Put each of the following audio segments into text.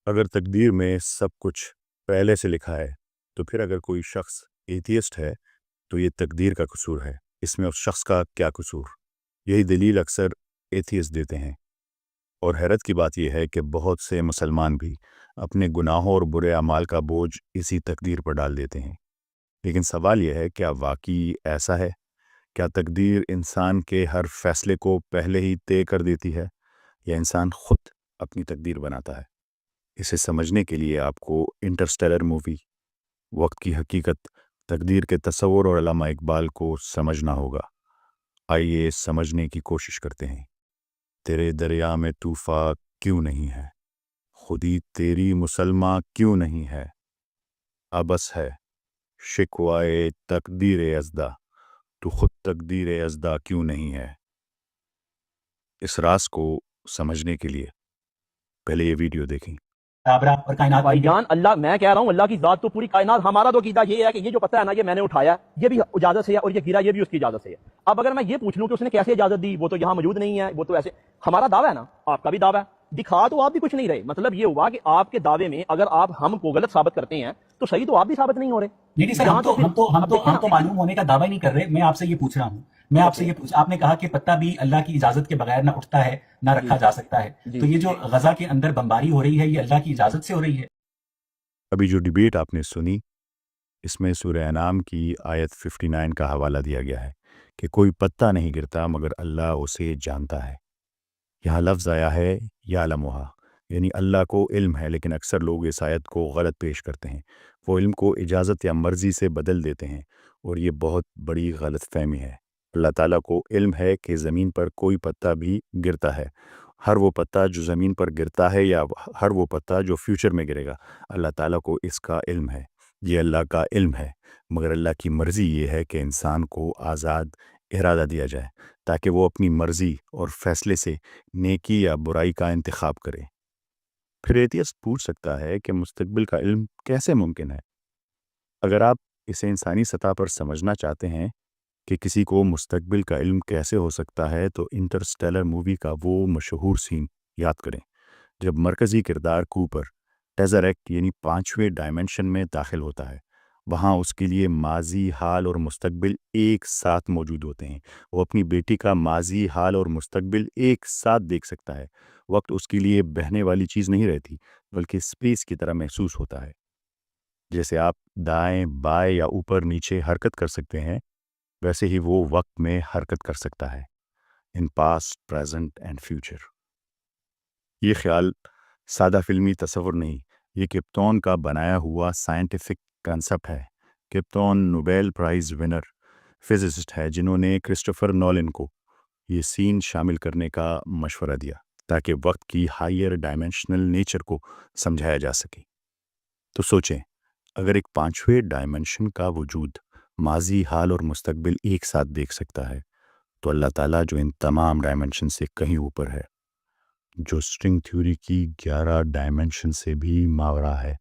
اگر تقدیر میں سب کچھ پہلے سے لکھا ہے تو پھر اگر کوئی شخص ایتھیسٹ ہے تو یہ تقدیر کا قصور ہے، اس میں اس شخص کا کیا قصور؟ یہی دلیل اکثر ایتھیسٹ دیتے ہیں، اور حیرت کی بات یہ ہے کہ بہت سے مسلمان بھی اپنے گناہوں اور برے اعمال کا بوجھ اسی تقدیر پر ڈال دیتے ہیں۔ لیکن سوال یہ ہے، کیا واقعی ایسا ہے؟ کیا تقدیر انسان کے ہر فیصلے کو پہلے ہی طے کر دیتی ہے، یا انسان خود اپنی تقدیر بناتا ہے؟ اسے سمجھنے کے لیے آپ کو انٹرسٹیلر مووی، وقت کی حقیقت، تقدیر کے تصور اور علامہ اقبال کو سمجھنا ہوگا۔ آئیے سمجھنے کی کوشش کرتے ہیں۔ تیرے دریا میں طوفاں کیوں نہیں ہے، خودی تیری مسلمہ کیوں نہیں ہے، ابس ہے شکوائے تقدیر ازدا، تو خود تقدیر ازدا کیوں نہیں ہے؟ اس راز کو سمجھنے کے لیے پہلے یہ ویڈیو دیکھیں۔ اور کائنات بھائی جان اللہ میں کہہ رہا ہوں، اللہ کی ذات تو پوری کائنات، ہمارا تو عقیدہ یہ ہے کہ یہ جو پتہ ہے نا یہ میں نے اٹھایا، یہ بھی اجازت سے ہے، اور یہ گرا یہ بھی اس کی اجازت سے ہے۔ اب اگر میں یہ پوچھ لوں کہ اس نے کیسے اجازت دی، وہ تو یہاں موجود نہیں ہے، وہ تو ایسے، ہمارا دعویٰ ہے نا، آپ کا بھی دعویٰ ہے، دکھا تو آپ بھی کچھ نہیں رہے۔ مطلب یہ ہوا کہ آپ کے دعوے میں اگر آپ ہم کو غلط ثابت کرتے ہیں تو صحیح تو آپ بھی ثابت نہیں ہو رہے۔ نہیں سر، یہاں تو پھر اب دیکھیں ہم نا، تو معلوم ہونے کا دعویٰ نہیں کر رہے۔ میں آپ سے یہ پوچھ رہا ہوں، میں آپ سے یہ پوچھ، آپ نے کہا کہ پتہ بھی اللہ کی اجازت کے بغیر نہ اٹھتا ہے نہ رکھا جا سکتا ہے، تو یہ جو غزہ کے اندر بمباری ہو رہی ہے یہ اللہ کی اجازت سے ہو رہی ہے؟ ابھی جو ڈیبیٹ آپ نے سنی، اس میں سورہ انعام کی آیت 59 کا حوالہ دیا گیا ہے کہ کوئی پتا نہیں گرتا مگر اللہ اسے جانتا ہے۔ یہاں لفظ آیا ہے یعلمھا، یعنی اللہ کو علم ہے، لیکن اکثر لوگ اس آیت کو غلط پیش کرتے ہیں۔ وہ علم کو اجازت یا مرضی سے بدل دیتے ہیں، اور یہ بہت بڑی غلط فہمی ہے۔ اللہ تعالیٰ کو علم ہے کہ زمین پر کوئی پتا بھی گرتا ہے، ہر وہ پتا جو زمین پر گرتا ہے یا ہر وہ پتا جو فیوچر میں گرے گا، اللہ تعالیٰ کو اس کا علم ہے۔ یہ اللہ کا علم ہے، مگر اللہ کی مرضی یہ ہے کہ انسان کو آزاد ارادہ دیا جائے تاکہ وہ اپنی مرضی اور فیصلے سے نیکی یا برائی کا انتخاب کرے۔ پھر ایتھیسٹ پوچھ سکتا ہے کہ مستقبل کا علم کیسے ممکن ہے؟ اگر آپ اسے انسانی سطح پر سمجھنا چاہتے ہیں کہ کسی کو مستقبل کا علم کیسے ہو سکتا ہے، تو انٹرسٹیلر مووی کا وہ مشہور سین یاد کریں جب مرکزی کردار کوپر ٹیزریکٹ یعنی 5ویں ڈائمنشن میں داخل ہوتا ہے۔ وہاں اس کے لیے ماضی، حال اور مستقبل ایک ساتھ موجود ہوتے ہیں۔ وہ اپنی بیٹی کا ماضی، حال اور مستقبل ایک ساتھ دیکھ سکتا ہے۔ وقت اس کے لیے بہنے والی چیز نہیں رہتی، بلکہ اسپیس کی طرح محسوس ہوتا ہے۔ جیسے آپ دائیں بائیں یا اوپر نیچے حرکت کر سکتے ہیں، ویسے ہی وہ وقت میں حرکت کر سکتا ہے، in past, present and future. یہ خیال سادہ فلمی تصور نہیں، یہ کپتون کا بنایا ہوا سائنٹیفک کانسیپٹ ہے۔ کپتون نوبیل پرائز ونر فزسسٹ ہے جنہوں نے کرسٹوفر نولن کو یہ سین شامل کرنے کا مشورہ دیا تاکہ وقت کی ہائیر ڈائمینشنل نیچر کو سمجھایا جا سکے۔ تو سوچیں، اگر ایک 5ویں ڈائمنشن کا وجود ماضی، حال اور مستقبل ایک ساتھ دیکھ سکتا ہے، تو اللہ تعالیٰ جو ان تمام ڈائمنشن سے کہیں اوپر ہے، جو سٹرنگ تھیوری کی 11 ڈائمنشن سے بھی ماورا ہے،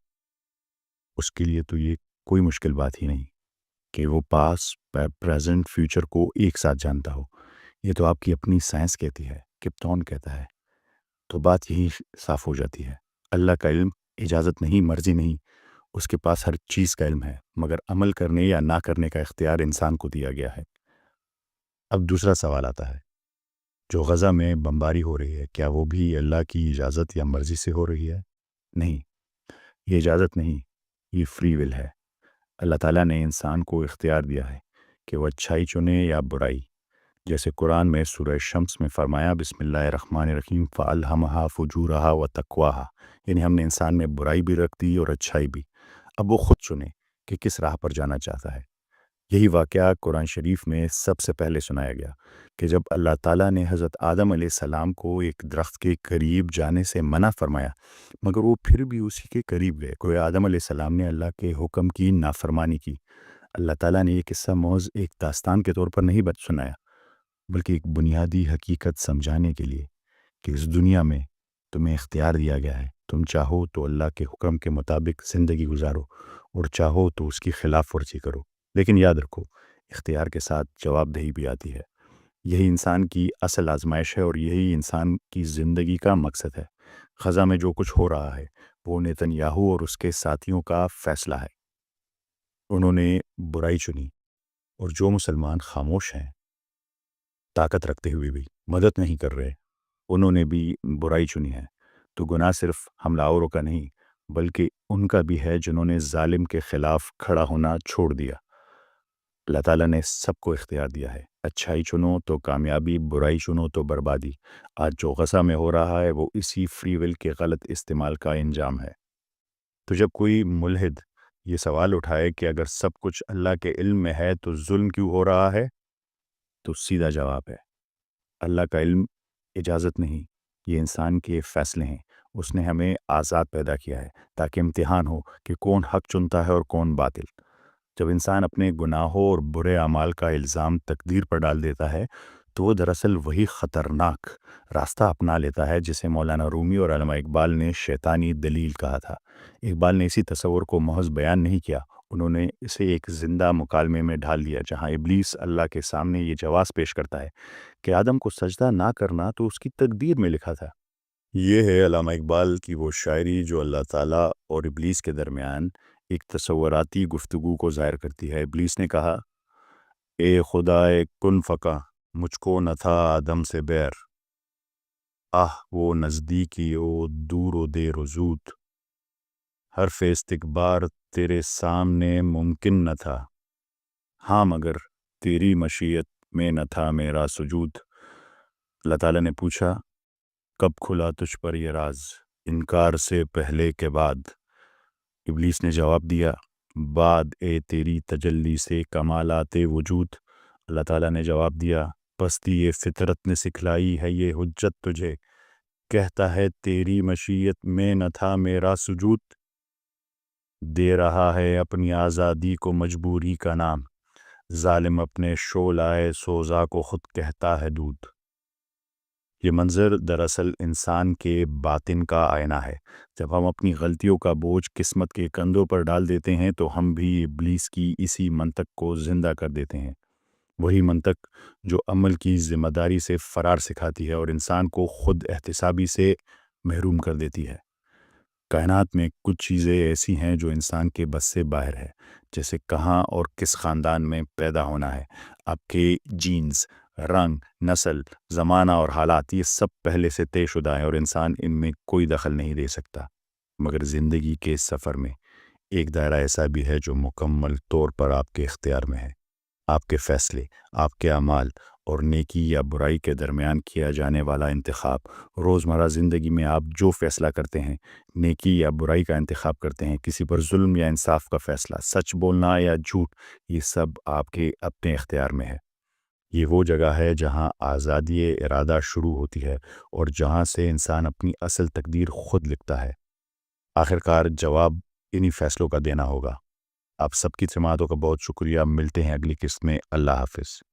اس کے لیے تو یہ کوئی مشکل بات ہی نہیں کہ وہ پاسٹ، پریزنٹ، فیوچر کو ایک ساتھ جانتا ہو۔ یہ تو آپ کی اپنی سائنس کہتی ہے، کپتون کہتا ہے، تو بات یہی صاف ہو جاتی ہے۔ اللہ کا علم اجازت نہیں، مرضی نہیں، اس کے پاس ہر چیز کا علم ہے، مگر عمل کرنے یا نہ کرنے کا اختیار انسان کو دیا گیا ہے۔ اب دوسرا سوال آتا ہے، جو غزہ میں بمباری ہو رہی ہے، کیا وہ بھی اللہ کی اجازت یا مرضی سے ہو رہی ہے؟ نہیں، یہ اجازت نہیں، یہ فری ول ہے۔ اللہ تعالیٰ نے انسان کو اختیار دیا ہے کہ وہ اچھائی چنے یا برائی، جیسے قرآن میں سورہ شمس میں فرمایا بسم اللہ الرحمن الرحیم فَأَلْهَمَهَا فُجُورَهَا وَتَقْوَاهَا، یعنی ہم نے انسان میں برائی بھی رکھ دی اور اچھائی بھی۔ اب وہ خود چنے کہ کس راہ پر جانا چاہتا ہے۔ یہی واقعہ قرآن شریف میں سب سے پہلے سنایا گیا کہ جب اللہ تعالیٰ نے حضرت آدم علیہ السلام کو ایک درخت کے قریب جانے سے منع فرمایا، مگر وہ پھر بھی اسی کے قریب گئے۔ کوئی آدم علیہ السلام نے اللہ کے حکم کی نافرمانی کی۔ اللہ تعالیٰ نے یہ قصہ محض ایک داستان کے طور پر نہیں سنایا، بلکہ ایک بنیادی حقیقت سمجھانے کے لیے کہ اس دنیا میں تمہیں اختیار دیا گیا ہے، تم چاہو تو اللہ کے حکم کے مطابق زندگی گزارو اور چاہو تو اس کی خلاف ورزی کرو، لیکن یاد رکھو اختیار کے ساتھ جواب دہی بھی آتی ہے۔ یہی انسان کی اصل آزمائش ہے اور یہی انسان کی زندگی کا مقصد ہے۔ غزہ میں جو کچھ ہو رہا ہے وہ نیتن اور اس کے ساتھیوں کا فیصلہ ہے۔ انہوں نے برائی چنی، اور جو مسلمان خاموش ہیں، طاقت رکھتے ہوئے بھی مدد نہیں کر رہے، انہوں نے بھی برائی چنی ہے۔ تو گناہ صرف حملہ آوروں کا نہیں بلکہ ان کا بھی ہے جنہوں نے ظالم کے خلاف کھڑا ہونا چھوڑ دیا۔ اللہ تعالیٰ نے سب کو اختیار دیا ہے، اچھائی چنو تو کامیابی، برائی چنو تو بربادی۔ آج جو غزہ میں ہو رہا ہے وہ اسی فری ول کے غلط استعمال کا انجام ہے۔ تو جب کوئی ملحد یہ سوال اٹھائے کہ اگر سب کچھ اللہ کے علم میں ہے تو ظلم کیوں ہو رہا ہے، تو سیدھا جواب ہے اللہ کا علم اجازت نہیں، یہ انسان کے فیصلے ہیں۔ اس نے ہمیں آزاد پیدا کیا ہے تاکہ امتحان ہو کہ کون حق چنتا ہے اور کون باطل۔ جب انسان اپنے گناہوں اور برے اعمال کا الزام تقدیر پر ڈال دیتا ہے تو وہ دراصل وہی خطرناک راستہ اپنا لیتا ہے جسے مولانا رومی اور علامہ اقبال نے شیطانی دلیل کہا تھا۔ اقبال نے اسی تصور کو محض بیان نہیں کیا، انہوں نے اسے ایک زندہ مکالمے میں ڈھال دیا جہاں ابلیس اللہ کے سامنے یہ جواز پیش کرتا ہے کہ آدم کو سجدہ نہ کرنا تو اس کی تقدیر میں لکھا تھا۔ یہ ہے علامہ اقبال کی وہ شاعری جو اللہ تعالیٰ اور ابلیس کے درمیان ایک تصوراتی گفتگو کو ظاہر کرتی ہے۔ ابلیس نے کہا، اے خدا کن فکا، مجھ کو نہ تھا آدم سے بیر، آہ وہ نزدیکی او دور و دیر و زود، حرف استکبار تیرے سامنے ممکن نہ تھا، ہاں مگر تیری مشیت میں نہ تھا میرا سجود۔ اللہ تعالیٰ نے پوچھا، کب کھلا تجھ پر یہ راز، انکار سے پہلے کے بعد؟ ابلیس نے جواب دیا، بعد اے تیری تجلی سے کمالات وجود۔ اللہ تعالیٰ نے جواب دیا، پستی یہ فطرت نے سکھلائی ہے یہ حجت تجھے، کہتا ہے تیری مشیت میں نہ تھا میرا سجود۔ دے رہا ہے اپنی آزادی کو مجبوری کا نام، ظالم اپنے شعلۂ سوزا کو خود کہتا ہے دودھ۔ یہ منظر دراصل انسان کے باطن کا آئینہ ہے۔ جب ہم اپنی غلطیوں کا بوجھ قسمت کے کندھوں پر ڈال دیتے ہیں تو ہم بھی ابلیس کی اسی منطق کو زندہ کر دیتے ہیں، وہی منطق جو عمل کی ذمہ داری سے فرار سکھاتی ہے اور انسان کو خود احتسابی سے محروم کر دیتی ہے۔ کائنات میں کچھ چیزیں ایسی ہیں جو انسان کے بس سے باہر ہے، جیسے کہاں اور کس خاندان میں پیدا ہونا ہے۔ آپ کے جینز، رنگ، نسل، زمانہ اور حالات یہ سب پہلے سے طے شدہ ہیں اور انسان ان میں کوئی دخل نہیں دے سکتا۔ مگر زندگی کے سفر میں ایک دائرہ ایسا بھی ہے جو مکمل طور پر آپ کے اختیار میں ہے۔ آپ کے فیصلے، آپ کے اعمال اور نیکی یا برائی کے درمیان کیا جانے والا انتخاب۔ روزمرہ زندگی میں آپ جو فیصلہ کرتے ہیں، نیکی یا برائی کا انتخاب کرتے ہیں، کسی پر ظلم یا انصاف کا فیصلہ، سچ بولنا یا جھوٹ، یہ سب آپ کے اپنے اختیار میں ہے۔ یہ وہ جگہ ہے جہاں آزادی ارادہ شروع ہوتی ہے اور جہاں سے انسان اپنی اصل تقدیر خود لکھتا ہے۔ آخرکار جواب انہی فیصلوں کا دینا ہوگا۔ آپ سب کی سماعتوں کا بہت شکریہ، ملتے ہیں اگلی قسط میں۔ اللہ حافظ۔